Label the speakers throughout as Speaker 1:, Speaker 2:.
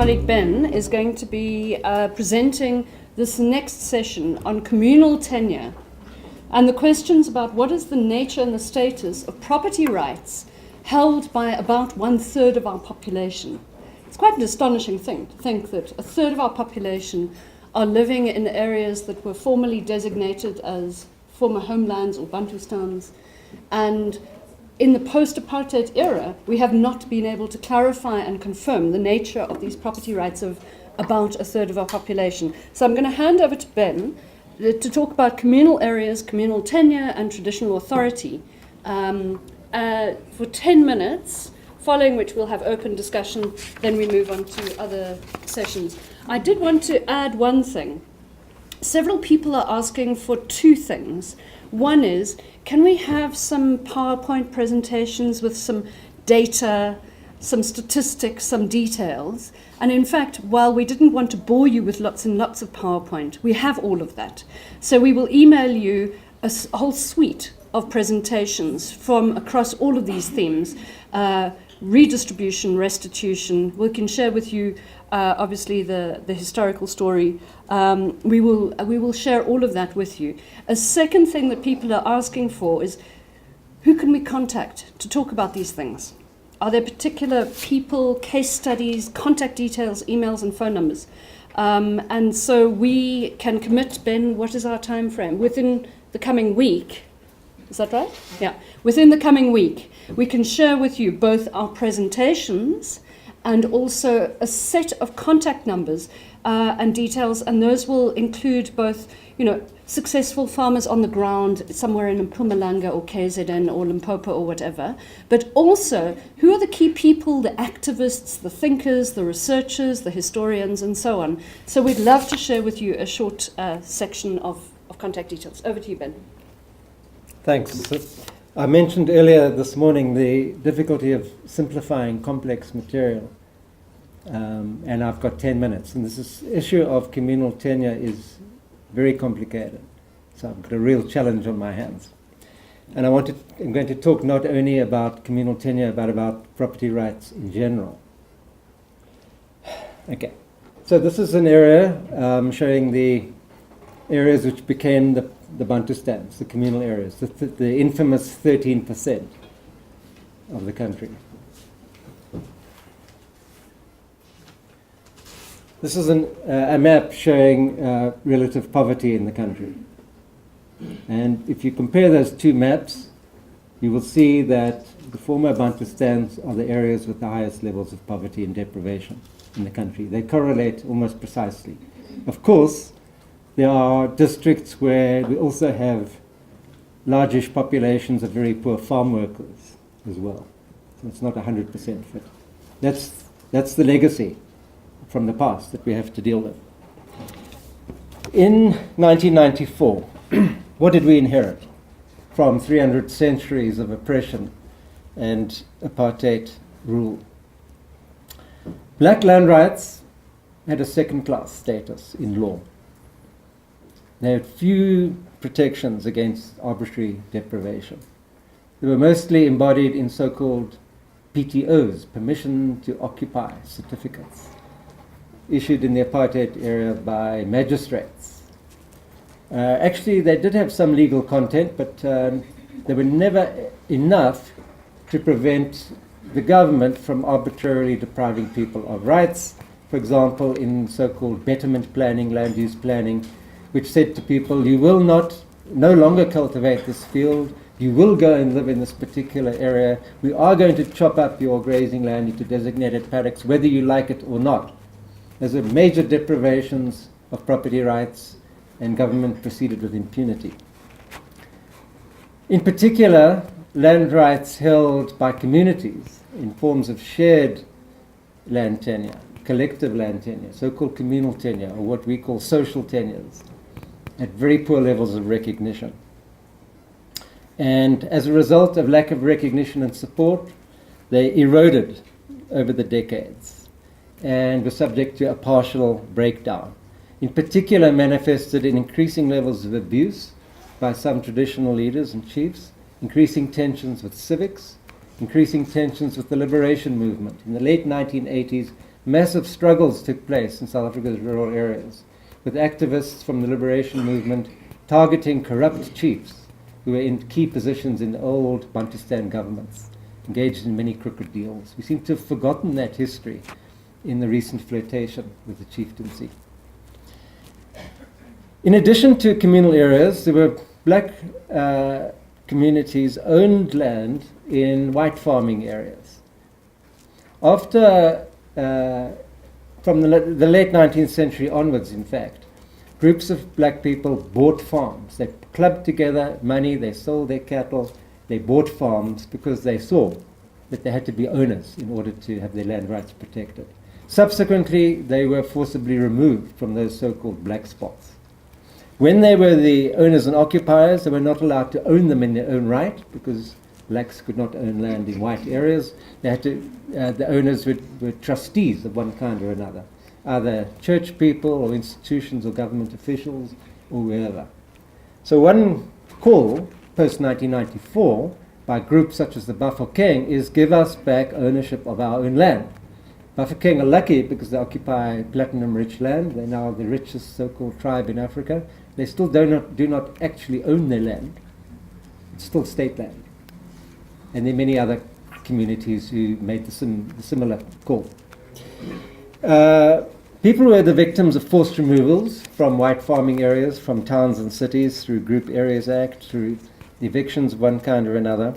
Speaker 1: colleague Ben is going to be presenting this next session on communal tenure and the questions about what is the nature and the status of property rights held by about 1/3 of our population. It's quite an astonishing thing to think that 1/3 of our population are living in areas that were formerly designated as former homelands or Bantustans, and in the post-apartheid era, we have not been able to clarify and confirm the nature of these property rights of about 1/3 of our population. So I'm going to hand over to Ben to talk about communal areas, communal tenure, and traditional authority for 10 minutes, following which we'll have open discussion, then we move on to other sessions. I did want to add one thing. Several people are asking for two things. One is, can we have some PowerPoint presentations with some data, some statistics, some details? And in fact, while we didn't want to bore you with lots and lots of PowerPoint, we have all of that. So we will email you a whole suite of presentations from across all of these themes, redistribution, restitution. We can share with you, obviously, the historical story. We will share all of that with you. A second thing that people are asking for is, who can we contact to talk about these things? Are there particular people, case studies, contact details, emails, and phone numbers? And so we can commit, Ben, what is our time frame? Within the coming week. Is that right? Yeah. Within the coming week, we can share with you both our presentations and also a set of contact numbers and details, and those will include both, successful farmers on the ground somewhere in Mpumalanga or KZN or Limpopo or whatever, but also who are the key people, the activists, the thinkers, the researchers, the historians, and so on. So we'd love to share with you a short section of contact details. Over to you, Ben.
Speaker 2: Thanks. I mentioned earlier this morning the difficulty of simplifying complex material, and I've got 10 minutes. And this issue of communal tenure is very complicated, so I've got a real challenge on my hands. And I'm going to talk not only about communal tenure, but about property rights in general. Okay, so this is an area showing the areas which became the Bantustans, the communal areas, the infamous 13% of the country. This is a map showing relative poverty in the country. And if you compare those two maps, you will see that the former Bantustans are the areas with the highest levels of poverty and deprivation in the country. They correlate almost precisely. Of course, there are districts where we also have largish populations of very poor farm workers as well. So it's not 100% fit. That's the legacy from the past that we have to deal with. In 1994, what did we inherit from 300 centuries of oppression and apartheid rule? Black land rights had a second-class status in law. They had few protections against arbitrary deprivation. They were mostly embodied in so-called PTOs, permission to occupy certificates, issued in the apartheid era by magistrates. Actually, they did have some legal content, but they were never enough to prevent the government from arbitrarily depriving people of rights. For example, in so-called betterment planning, land use planning, which said to people, you will no longer cultivate this field, you will go and live in this particular area, we are going to chop up your grazing land into designated paddocks, whether you like it or not. Those are major deprivations of property rights, and government proceeded with impunity. In particular, land rights held by communities in forms of shared land tenure, collective land tenure, so-called communal tenure, or what we call social tenures, at very poor levels of recognition. And as a result of lack of recognition and support, they eroded over the decades and were subject to a partial breakdown. In particular, manifested in increasing levels of abuse by some traditional leaders and chiefs, increasing tensions with civics, increasing tensions with the liberation movement. In the late 1980s, massive struggles took place in South Africa's rural areas, with activists from the liberation movement targeting corrupt chiefs who were in key positions in the old Bantustan governments, engaged in many crooked deals. We seem to have forgotten that history in the recent flirtation with the chieftaincy. In addition to communal areas, there were black communities owned land in white farming areas. After, from the late 19th century onwards, in fact, groups of black people bought farms. They clubbed together money, they sold their cattle, they bought farms because they saw that they had to be owners in order to have their land rights protected. Subsequently, they were forcibly removed from those so-called black spots. When they were the owners and occupiers, they were not allowed to own them in their own right because blacks could not own land in white areas. They had to, the owners were trustees of one kind or another, either church people or institutions or government officials or wherever. So one call post-1994 by groups such as the Bafokeng is give us back ownership of our own land. Bafokeng are lucky because they occupy platinum-rich land. They're now the richest so-called tribe in Africa. They still do not actually own their land. It's still state land. And there are many other communities who made the similar call. People were the victims of forced removals from white farming areas, from towns and cities, through Group Areas Act, through evictions of one kind or another.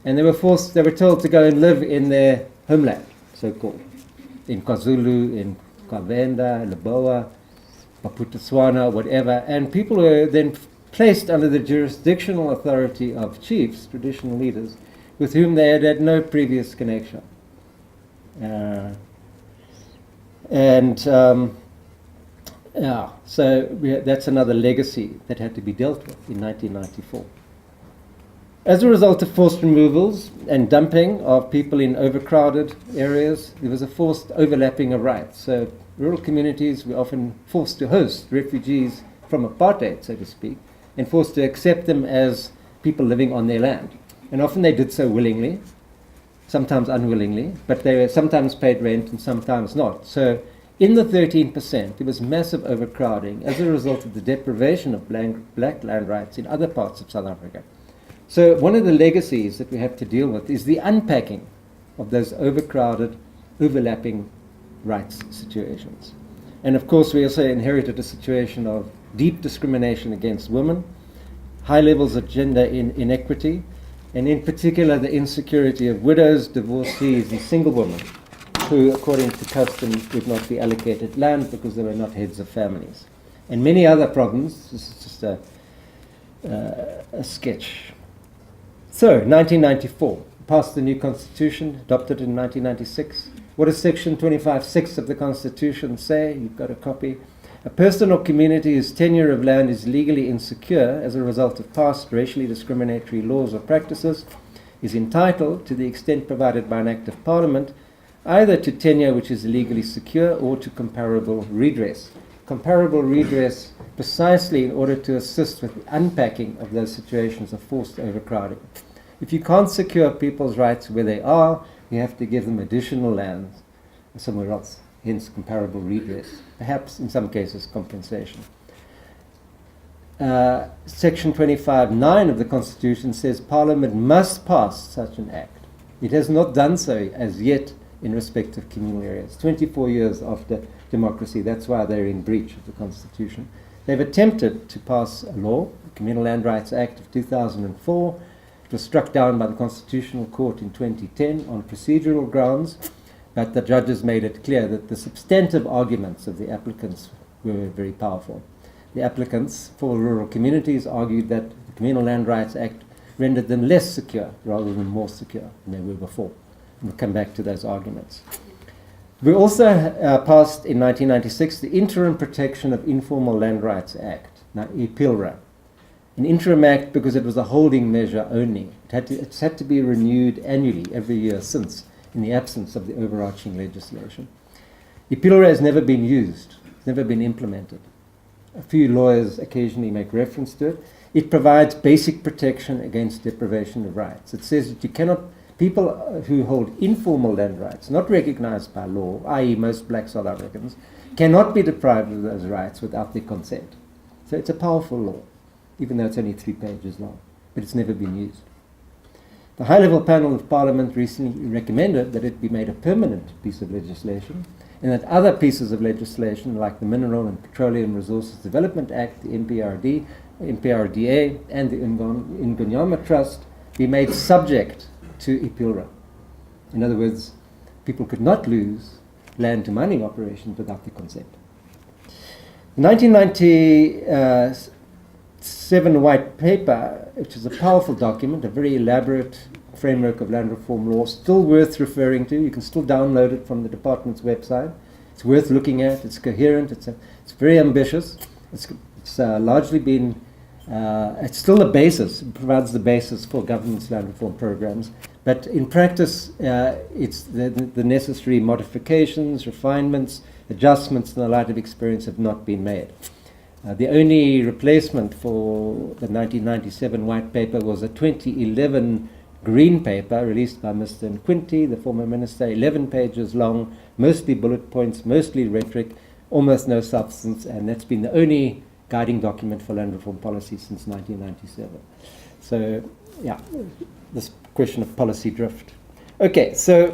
Speaker 2: And they were told to go and live in their homeland, so-called, in KwaZulu, in KwaVenda, Leboa, Bantustans, whatever. And people were then placed under the jurisdictional authority of chiefs, traditional leaders, with whom they had had no previous connection. That's another legacy that had to be dealt with in 1994. As a result of forced removals and dumping of people in overcrowded areas, there was a forced overlapping of rights. So rural communities were often forced to host refugees from apartheid, so to speak, and forced to accept them as people living on their land. And often they did so willingly, sometimes unwillingly, but they were sometimes paid rent and sometimes not. So in the 13%, there was massive overcrowding as a result of the deprivation of black land rights in other parts of South Africa. So one of the legacies that we have to deal with is the unpacking of those overcrowded, overlapping rights situations. And of course, we also inherited a situation of deep discrimination against women, high levels of gender inequity, and in particular the insecurity of widows, divorcees, and single women who, according to custom, would not be allocated land because they were not heads of families. And many other problems. This is just a sketch. So, 1994, passed the new constitution, adopted in 1996. What does section 25(6) of the constitution say? You've got a copy. A person or community whose tenure of land is legally insecure as a result of past racially discriminatory laws or practices is entitled, to the extent provided by an act of parliament, either to tenure which is legally secure or to comparable redress. Comparable redress precisely in order to assist with the unpacking of those situations of forced overcrowding. If you can't secure people's rights where they are, you have to give them additional lands somewhere else, hence comparable redress, perhaps in some cases compensation. Section 25(9) of the Constitution says Parliament must pass such an act. It has not done so as yet in respect of communal areas. 24 years after democracy, that's why they're in breach of the Constitution. They've attempted to pass a law, the Communal Land Rights Act of 2004. It was struck down by the Constitutional Court in 2010 on procedural grounds, but the judges made it clear that the substantive arguments of the applicants were very powerful. The applicants for rural communities argued that the Communal Land Rights Act rendered them less secure rather than more secure than they were before. And we'll come back to those arguments. We also passed in 1996 the Interim Protection of Informal Land Rights Act, now PLAAS. An interim act because it was a holding measure only. It's had to be renewed annually every year since, in the absence of the overarching legislation. PLAAS has never been used, never been implemented. A few lawyers occasionally make reference to it. It provides basic protection against deprivation of rights. It says that you cannot People who hold informal land rights, not recognized by law, i.e. most black South Africans, cannot be deprived of those rights without their consent. So it's a powerful law, even though it's only 3 pages long, but it's never been used. The high-level panel of Parliament recently recommended that it be made a permanent piece of legislation, and that other pieces of legislation like the Mineral and Petroleum Resources Development Act, the MPRDA, and the Ingonyama Trust be made subject to IPILRA. In other words, people could not lose land to mining operations without the consent. The 1997 White Paper, which is a powerful document, a very elaborate framework of land reform law, still worth referring to. You can still download it from the department's website. It's worth looking at. It's coherent. It's very ambitious. It's largely been, it's still the basis. It provides the basis for government's land reform programs. But in practice, it's the necessary modifications, refinements, adjustments in the light of experience have not been made. The only replacement for the 1997 White Paper was a 2011 Green Paper released by Mr. Nkwinti, the former minister, 11 pages long, mostly bullet points, mostly rhetoric, almost no substance, and that's been the only guiding document for land reform policy since 1997. So, yeah, this question of policy drift. Okay, so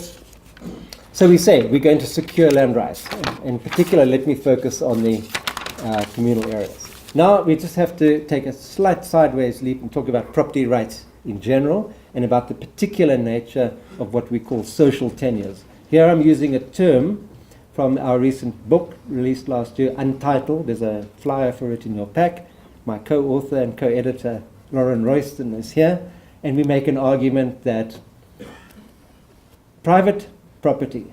Speaker 2: we say we're going to secure land rights. In particular, let me focus on the communal areas. Now we just have to take a slight sideways leap and talk about property rights in general and about the particular nature of what we call social tenures. Here I'm using a term from our recent book released last year, Untitled. There's a flyer for it in your pack. My co-author and co-editor Lauren Royston is here, and we make an argument that private property,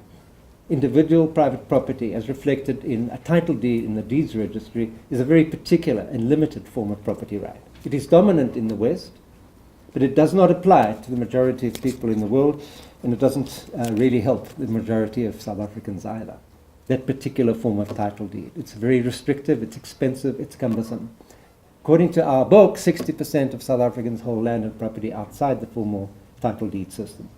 Speaker 2: individual private property as reflected in a title deed in the deeds registry, is a very particular and limited form of property right. It is dominant in the West, but it does not apply to the majority of people in the world, and it doesn't really help the majority of South Africans either. That particular form of title deed. It's very restrictive, it's expensive, it's cumbersome. According to our book, 60% of South Africans hold land and property outside the formal title deed system.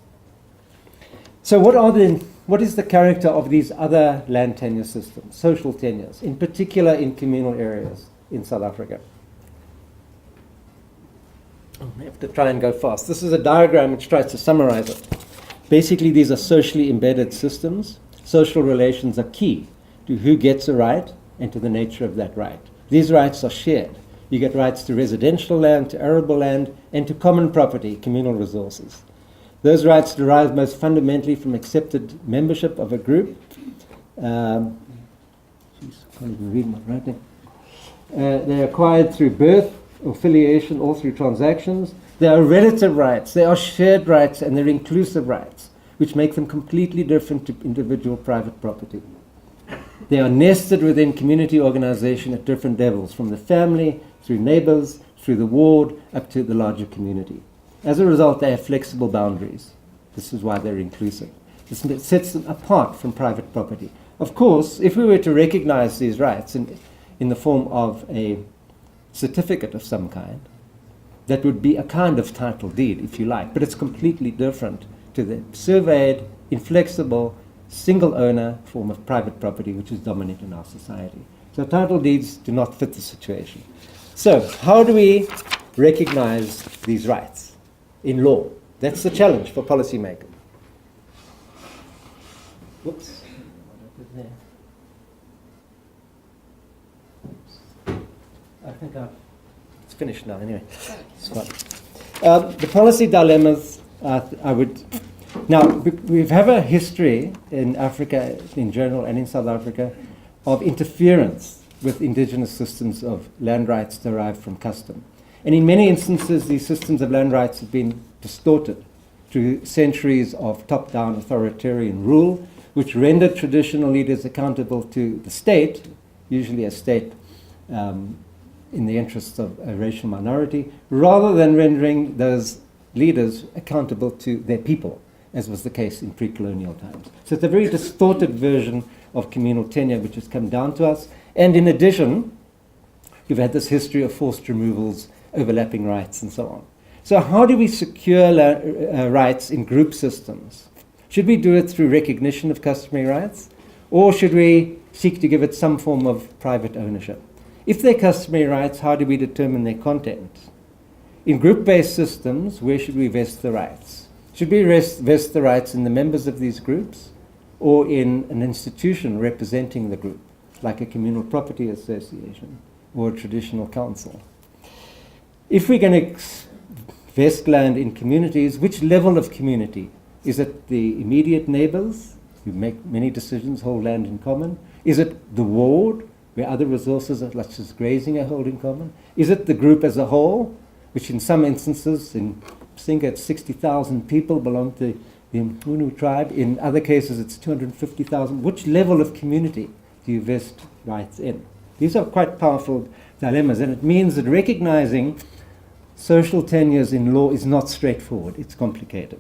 Speaker 2: So what is the character of these other land tenure systems, social tenures, in particular in communal areas in South Africa? I have to try and go fast. This is a diagram which tries to summarize it. Basically, these are socially embedded systems. Social relations are key to who gets a right and to the nature of that right. These rights are shared. You get rights to residential land, to arable land, and to common property, communal resources. Those rights derive most fundamentally from accepted membership of a group. I can't even read my writing. They're acquired through birth, or affiliation, or through transactions. They are relative rights, they are shared rights, and they're inclusive rights, which make them completely different to individual private property. They are nested within community organization at different levels, from the family, through neighbors, through the ward, up to the larger community. As a result, they have flexible boundaries. This is why they're inclusive. This sets them apart from private property. Of course, if we were to recognize these rights in the form of a certificate of some kind, that would be a kind of title deed, if you like, but it's completely different to the surveyed, inflexible, single owner form of private property which is dominant in our society. So title deeds do not fit the situation. So how do we recognize these rights in law? That's the challenge for policymakers. Whoops. I think it's finished now anyway. It's fine. The policy dilemmas now we have a history in Africa in general and in South Africa of interference with indigenous systems of land rights derived from custom. And in many instances, these systems of land rights have been distorted through centuries of top-down authoritarian rule, which rendered traditional leaders accountable to the state, usually a state in the interests of a racial minority, rather than rendering those leaders accountable to their people, as was the case in pre-colonial times. So it's a very distorted version of communal tenure which has come down to us. And in addition, you've had this history of forced removals, overlapping rights, and so on. So how do we secure rights in group systems? Should we do it through recognition of customary rights, or should we seek to give it some form of private ownership? If they're customary rights, how do we determine their content? In group-based systems, where should we vest the rights? Should we vest the rights in the members of these groups, or in an institution representing the group, like a communal property association or a traditional council? If we're going to vest land in communities, which level of community? Is it the immediate neighbors who make many decisions, hold land in common? Is it the ward, where other resources such as grazing are held in common? Is it the group as a whole, which in some instances, in Singa it's 60,000 people belong to the Ingonyama tribe. In other cases it's 250,000. Which level of community do you vest rights in? These are quite powerful dilemmas, and it means that recognizing social tenures in law is not straightforward. It's complicated.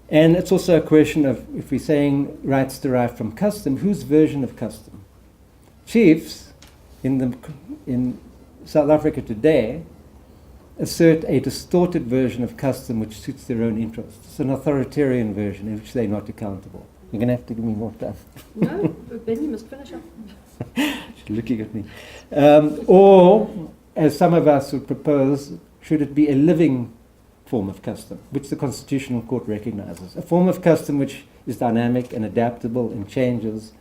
Speaker 2: And it's also a question of, if we're saying rights derived from custom, whose version of custom? Chiefs in South Africa today assert a distorted version of custom which suits their own interests. It's an authoritarian version in which they're not accountable. You're going to have to give me more time.
Speaker 1: No, Ben, you must finish up.
Speaker 2: She's looking at me. Or, as some of us would propose, should it be a living form of custom, which the Constitutional Court recognizes? A form of custom which is dynamic and adaptable and changes,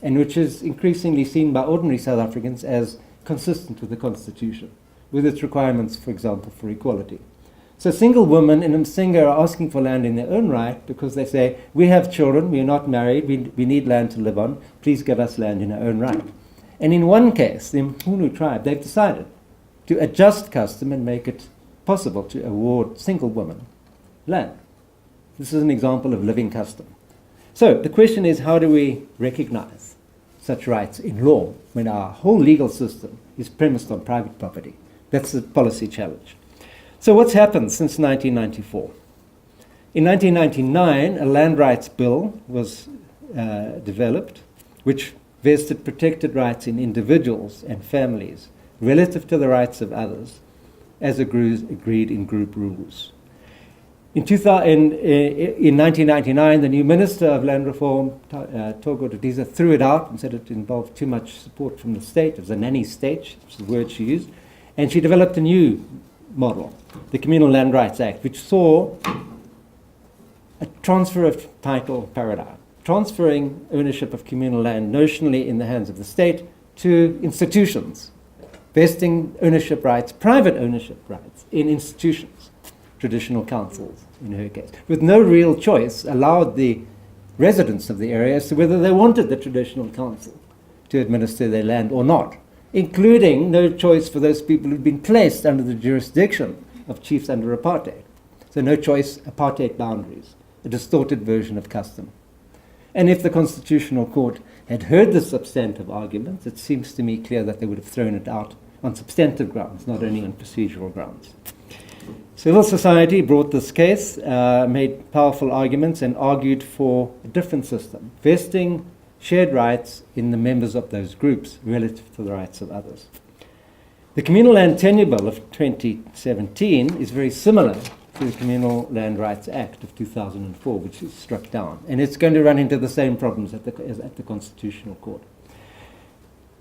Speaker 2: and which is increasingly seen by ordinary South Africans as consistent with the Constitution, with its requirements, for example, for equality. So single women in Msinga are asking for land in their own right because they say, we have children, we are not married, we need land to live on, please give us land in our own right. And in one case, the Ingonyama tribe, they've decided to adjust custom and make it possible to award single women land. This is an example of living custom. So the question is, how do we recognize such rights in law when our whole legal system is premised on private property? That's the policy challenge. So what's happened since 1994? In 1999, a land rights bill was developed, which vested protected rights in individuals and families relative to the rights of others, as agreed in group rules. In 1999, the new Minister of Land Reform, Togo Dodiza, threw it out and said it involved too much support from the state. It was a nanny state, which is the word she used. And she developed a new model, the Communal Land Rights Act, which saw a transfer of title paradigm, transferring ownership of communal land notionally in the hands of the state to institutions, vesting ownership rights, private ownership rights in institutions, traditional councils in her case, with no real choice, allowed the residents of the area as to whether they wanted the traditional council to administer their land or not, including no choice for those people who'd been placed under the jurisdiction of chiefs under apartheid. So no choice, apartheid boundaries, a distorted version of custom. And if the Constitutional Court had heard the substantive arguments, it seems to me clear that they would have thrown it out on substantive grounds, not only on procedural grounds. Civil society brought this case, made powerful arguments, and argued for a different system, vesting shared rights in the members of those groups relative to the rights of others. The Communal Land Tenure Bill of 2017 is very similar to the Communal Land Rights Act of 2004, which is struck down. And it's going to run into the same problems as at the Constitutional Court.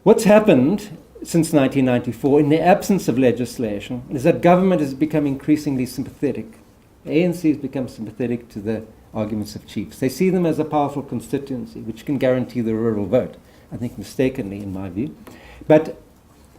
Speaker 2: What's happened since 1994, in the absence of legislation, is that government has become increasingly sympathetic. The ANC has become sympathetic to the arguments of chiefs. They see them as a powerful constituency which can guarantee the rural vote, I think mistakenly in my view. But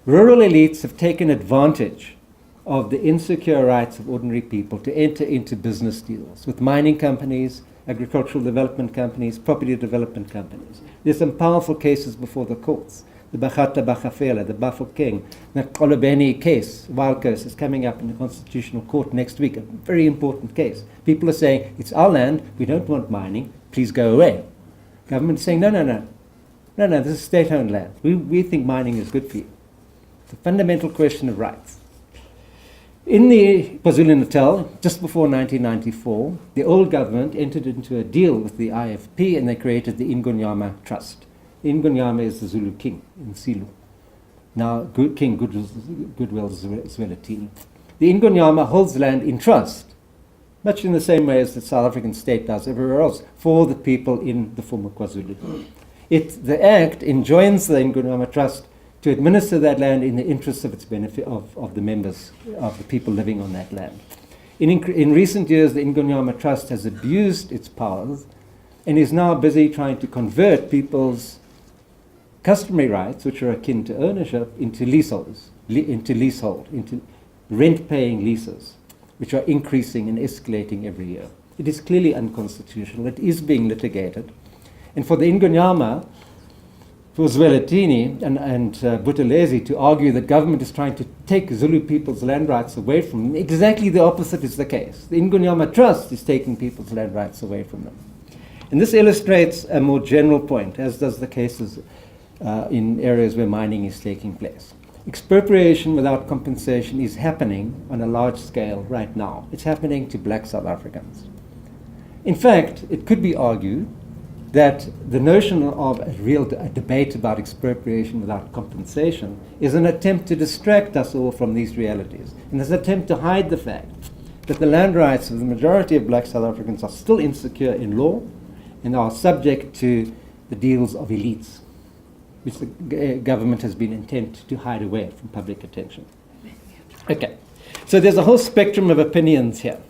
Speaker 2: rural elites have taken advantage of the insecure rights of ordinary people to enter into business deals with mining companies, agricultural development companies, property development companies. There's some powerful cases before the courts. The Bachata Bachafela, the Bafokeng, the Kolobeni case, wild case, is coming up in the Constitutional Court next week, a very important case. People are saying, it's our land, we don't want mining, please go away. Government is saying, no, this is state-owned land. We think mining is good for you. It's a fundamental question of rights. In the KwaZulu-Natal, just before 1994, the old government entered into a deal with the IFP and they created the Ingonyama Trust. Ingonyama is the Zulu king in Silu. Now, King Goodwill Zwelithini. the Ingonyama holds land in trust, much in the same way as the South African state does everywhere else, for the people in the former KwaZulu. The Act enjoins the Ingonyama Trust to administer that land in the interests of its benefit of the members, of the people living on that land. In recent years, the Ingonyama Trust has abused its powers and is now busy trying to convert people's customary rights, which are akin to ownership, into into rent-paying leases, which are increasing and escalating every year. It is clearly unconstitutional. It is being litigated. And for the Ingonyama, for Zwelatini and Buthelezi to argue that government is trying to take Zulu people's land rights away from them, exactly the opposite is the case. The Ingonyama Trust is taking people's land rights away from them. And this illustrates a more general point, as does the cases in areas where mining is taking place. Expropriation without compensation is happening on a large scale right now. It's happening to black South Africans. In fact, it could be argued that the notion of a real debate about expropriation without compensation is an attempt to distract us all from these realities, and is an attempt to hide the fact that the land rights of the majority of black South Africans are still insecure in law and are subject to the deals of elites, which the government has been intent to hide away from public attention. Okay, so there's a whole spectrum of opinions here.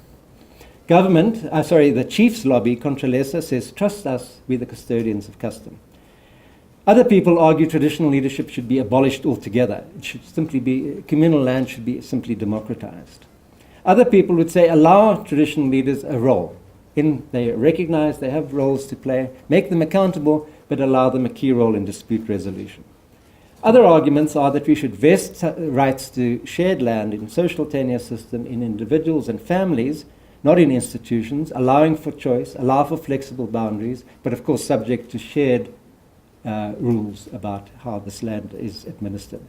Speaker 2: The chief's lobby, Contralesa, says, trust us, we're the custodians of custom. Other people argue traditional leadership should be abolished altogether. It should simply be, communal land should be simply democratized. Other people would say, allow traditional leaders a role. They recognize they have roles to play, make them accountable, but allow them a key role in dispute resolution. Other arguments are that we should vest rights to shared land in social tenure system in individuals and families, not in institutions, allowing for choice, allow for flexible boundaries, but of course subject to shared rules about how this land is administered.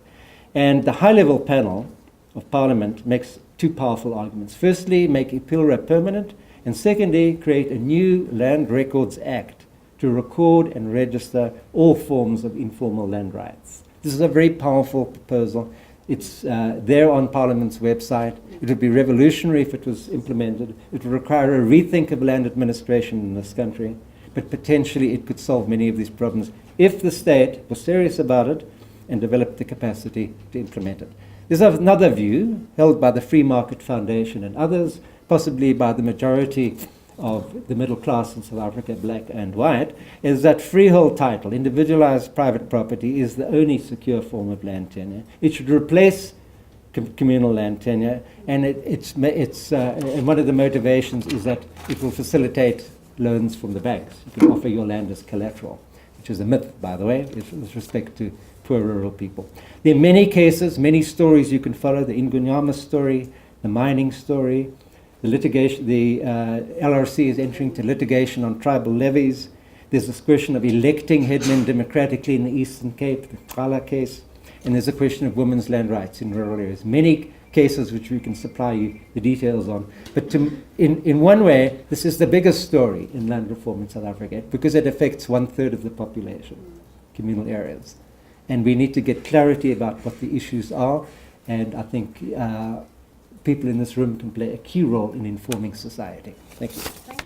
Speaker 2: And the high-level panel of Parliament makes two powerful arguments. Firstly, make IPILRA permanent, and secondly, create a new Land Records Act to record and register all forms of informal land rights. This is a very powerful proposal. It's there on Parliament's website. It would be revolutionary if it was implemented. It would require a rethink of land administration in this country, but potentially it could solve many of these problems if the state was serious about it and developed the capacity to implement it. There's another view held by the Free Market Foundation and others, possibly by the majority of the middle class in South Africa, black and white, is that freehold title, individualized private property, is the only secure form of land tenure. It should replace communal land tenure, and and one of the motivations is that it will facilitate loans from the banks. You can offer your land as collateral, which is a myth, by the way, with respect to poor rural people. There are many cases, many stories you can follow, the Ingonyama story, the mining story, the litigation, the LRC is entering into litigation on tribal levies. There's this question of electing headmen democratically in the Eastern Cape, the Kala case, and there's a question of women's land rights in rural areas. Many cases which we can supply you the details on. But in one way, this is the biggest story in land reform in South Africa because it affects 1/3 of the population, communal areas. And we need to get clarity about what the issues are, and I think people in this room can play a key role in informing society. Thank you.